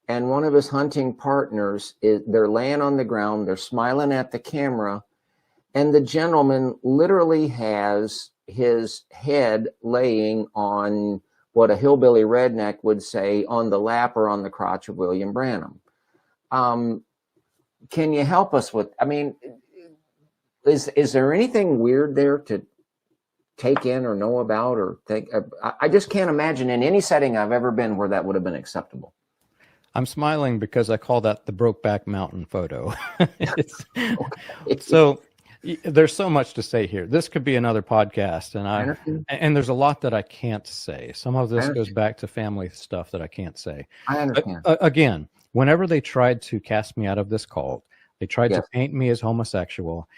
and one of his hunting partners, they're laying on the ground, they're smiling at the camera, and the gentleman literally has his head laying on what a hillbilly redneck would say on the lap or on the crotch of William Branham. Can you help us with, I mean, is there anything weird there to take in or know about or think? I just can't imagine in any setting I've ever been where that would have been acceptable. I'm smiling because I call that the Brokeback Mountain photo. So there's so much to say here. This could be another podcast, and there's a lot that I can't say. Some of this goes back to family stuff that I can't say. I understand. Again, whenever they tried to cast me out of this cult, they tried to paint me as homosexual.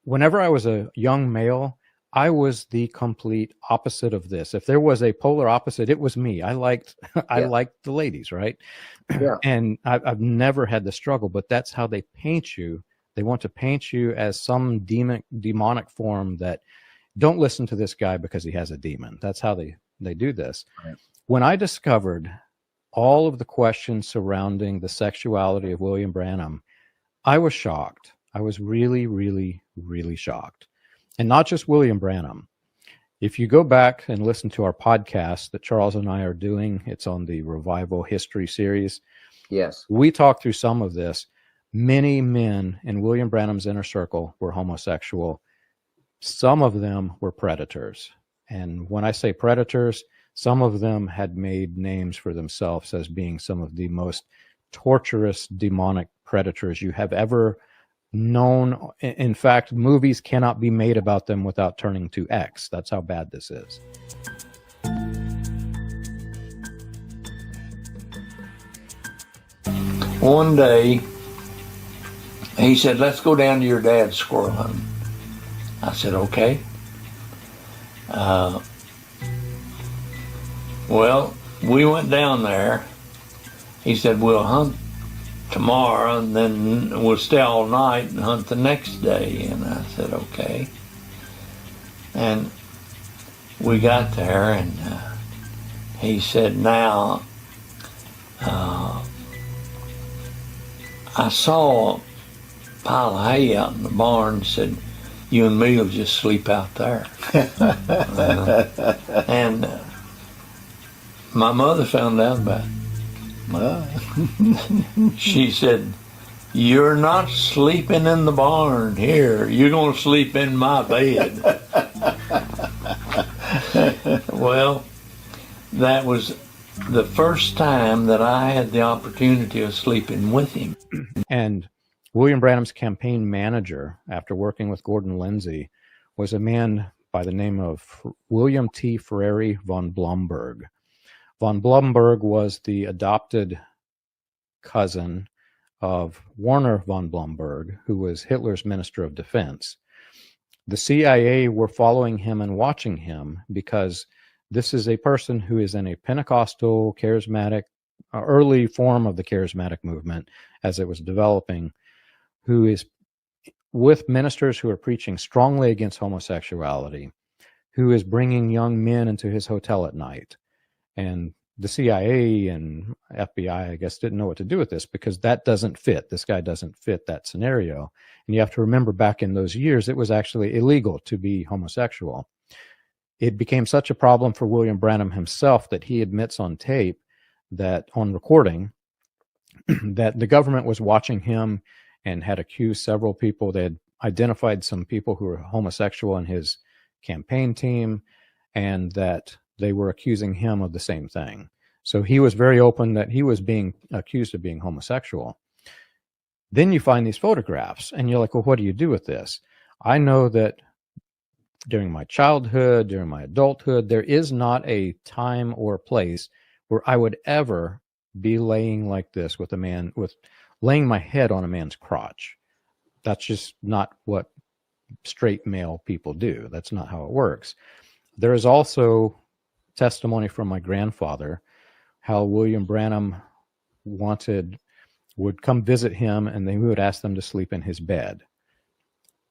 Whenever I was a young male, I was the complete opposite of this. If there was a polar opposite, it was me. I liked the ladies, right? Yeah. And I've never had the struggle, but that's how they paint you. They want to paint you as some demonic form that don't listen to this guy because he has a demon. That's how they do this. Right. When I discovered all of the questions surrounding the sexuality of William Branham, I was shocked. I was really, really, really shocked. And not just William Branham. If you go back and listen to our podcast that Charles and I are doing, it's on the Revival History series. Yes. We talk through some of this. Many men in William Branham's inner circle were homosexual. Some of them were predators. And when I say predators, some of them had made names for themselves as being some of the most torturous demonic predators you have ever known. In fact, movies cannot be made about them without turning to X. That's how bad this is. One day, he said, let's go down to your dad's squirrel hunting. I said, okay. Well, we went down there. He said, we'll hunt tomorrow, and then we'll stay all night and hunt the next day. And I said, okay. And we got there, and he said, now, I saw a pile of hay out in the barn. Said, you and me will just sleep out there. And my mother found out about it. She said, you're not sleeping in the barn here. You're going to sleep in my bed. Well, that was the first time that I had the opportunity of sleeping with him. And William Branham's campaign manager, after working with Gordon Lindsay, was a man by the name of William T. Frary von Blomberg. Von Blomberg was the adopted cousin of Werner von Blomberg, who was Hitler's Minister of Defense. The CIA were following him and watching him because this is a person who is in a Pentecostal, charismatic, early form of the charismatic movement as it was developing, who is with ministers who are preaching strongly against homosexuality, who is bringing young men into his hotel at night. And the CIA and FBI, I guess, didn't know what to do with this because that doesn't fit. This guy doesn't fit that scenario. And you have to remember back in those years, it was actually illegal to be homosexual. It became such a problem for William Branham himself that he admits on tape that on recording that the government was watching him and had accused several people. They had identified some people who were homosexual in his campaign team, and that they were accusing him of the same thing. So he was very open that he was being accused of being homosexual. Then you find these photographs, and you're like, well, what do you do with this? I know that during my childhood, during my adulthood, there is not a time or place where I would ever be laying like this with a man, with laying my head on a man's crotch. That's just not what straight male people do. That's not how it works. There is also testimony from my grandfather, how William Branham would come visit him, and then we would ask them to sleep in his bed.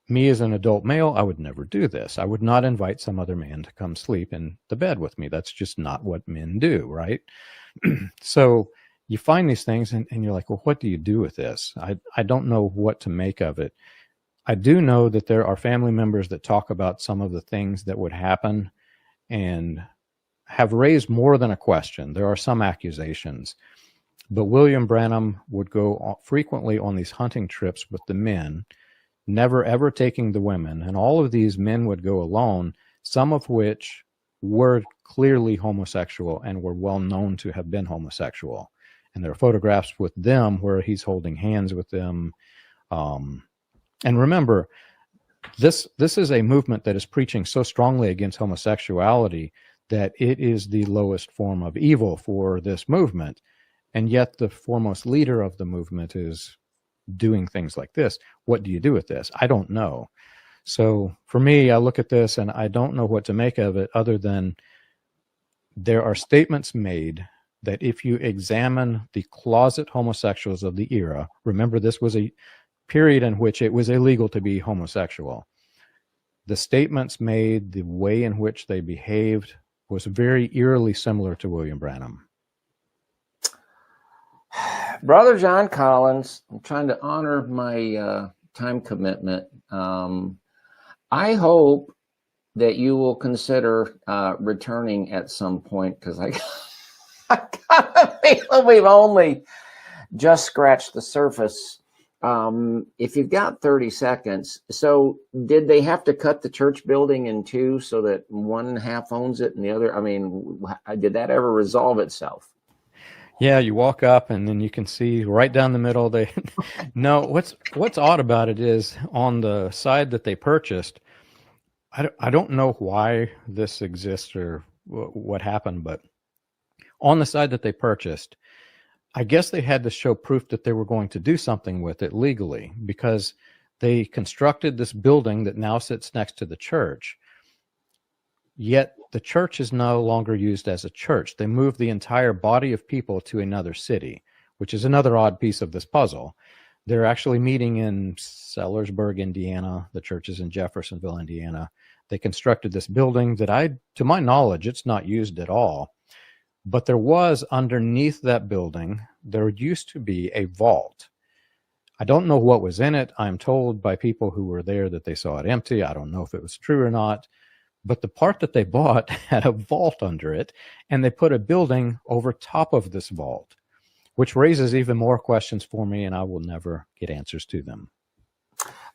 Me as an adult male, I would never do this. I would not invite some other man to come sleep in the bed with me. That's just not what men do, right? So you find these things and you're like, well, what do you do with this? I don't know what to make of it. I do know that there are family members that talk about some of the things that would happen and have raised more than a question. There are some accusations. But William Branham would go frequently on these hunting trips with the men, never ever taking the women. And all of these men would go alone, some of which were clearly homosexual and were well known to have been homosexual. And there are photographs with them where he's holding hands with them. And remember, this is a movement that is preaching so strongly against homosexuality that it is the lowest form of evil for this movement. And yet the foremost leader of the movement is doing things like this. What do you do with this? I don't know. So for me, I look at this and I don't know what to make of it other than there are statements made that if you examine the closet homosexuals of the era, remember this was a period in which it was illegal to be homosexual. The statements made, the way in which they behaved was very eerily similar to William Branham. Brother John Collins, I'm trying to honor my time commitment. I hope that you will consider returning at some point, because I got a feeling we've only just scratched the surface. If you've got 30 seconds, so did they have to cut the church building in two so that one half owns it and the other? I mean, did that ever resolve itself? Yeah, you walk up and then you can see right down the middle. No, what's odd about it is on the side that they purchased, I don't know why this exists or what happened, but on the side that they purchased, I guess they had to show proof that they were going to do something with it legally, because they constructed this building that now sits next to the church. Yet the church is no longer used as a church. They moved the entire body of people to another city, which is another odd piece of this puzzle. They're actually meeting in Sellersburg, Indiana. The church is in Jeffersonville, Indiana. They constructed this building that to my knowledge, it's not used at all. But there was underneath that building, there used to be a vault. I don't know what was in it. I'm told by people who were there that they saw it empty. I don't know if it was true or not. But the part that they bought had a vault under it, and they put a building over top of this vault, which raises even more questions for me, and I will never get answers to them.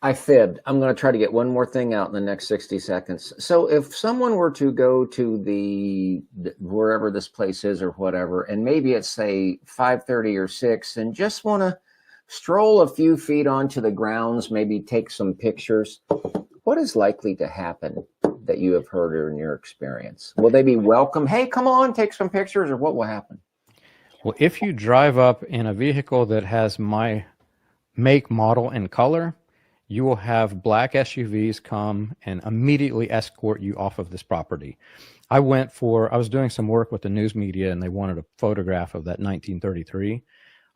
I fibbed. I'm going to try to get one more thing out in the next 60 seconds. So if someone were to go to the wherever this place is or whatever, and maybe it's, say, 5:30 or 6, and just want to stroll a few feet onto the grounds, maybe take some pictures, what is likely to happen that you have heard or in your experience? Will they be welcome? Hey, come on, take some pictures, or what will happen? Well, if you drive up in a vehicle that has my make, model, and color, you will have black SUVs come and immediately escort you off of this property. I was doing some work with the news media, and they wanted a photograph of that 1933.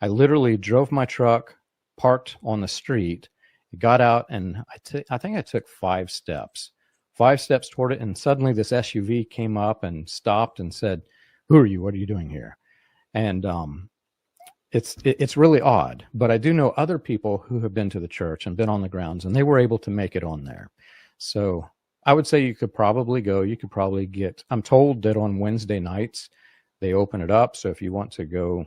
I literally drove my truck, parked on the street, got out, and I think I took 5 steps toward it, and suddenly this SUV came up and stopped and said, "Who are you? What are you doing here?" And it's really odd, but I do know other people who have been to the church and been on the grounds, and they were able to make it on there. So I would say you could probably go. You could probably I'm told that on Wednesday nights they open it up. So if you want to go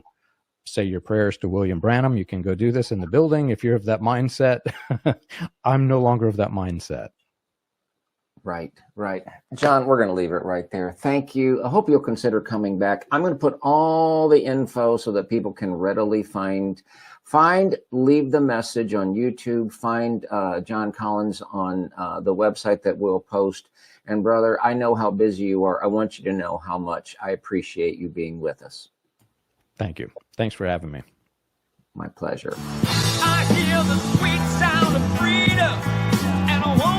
say your prayers to William Branham, you can go do this in the building. If you're of that mindset, I'm no longer of that mindset. Right. John, we're going to leave it right there. Thank you. I hope you'll consider coming back. I'm going to put all the info so that people can readily leave the message on YouTube, find John Collins on the website that we'll post. And brother, I know how busy you are. I want you to know how much I appreciate you being with us. Thank you. Thanks for having me. My pleasure. I hear the sweet sound of freedom, and I want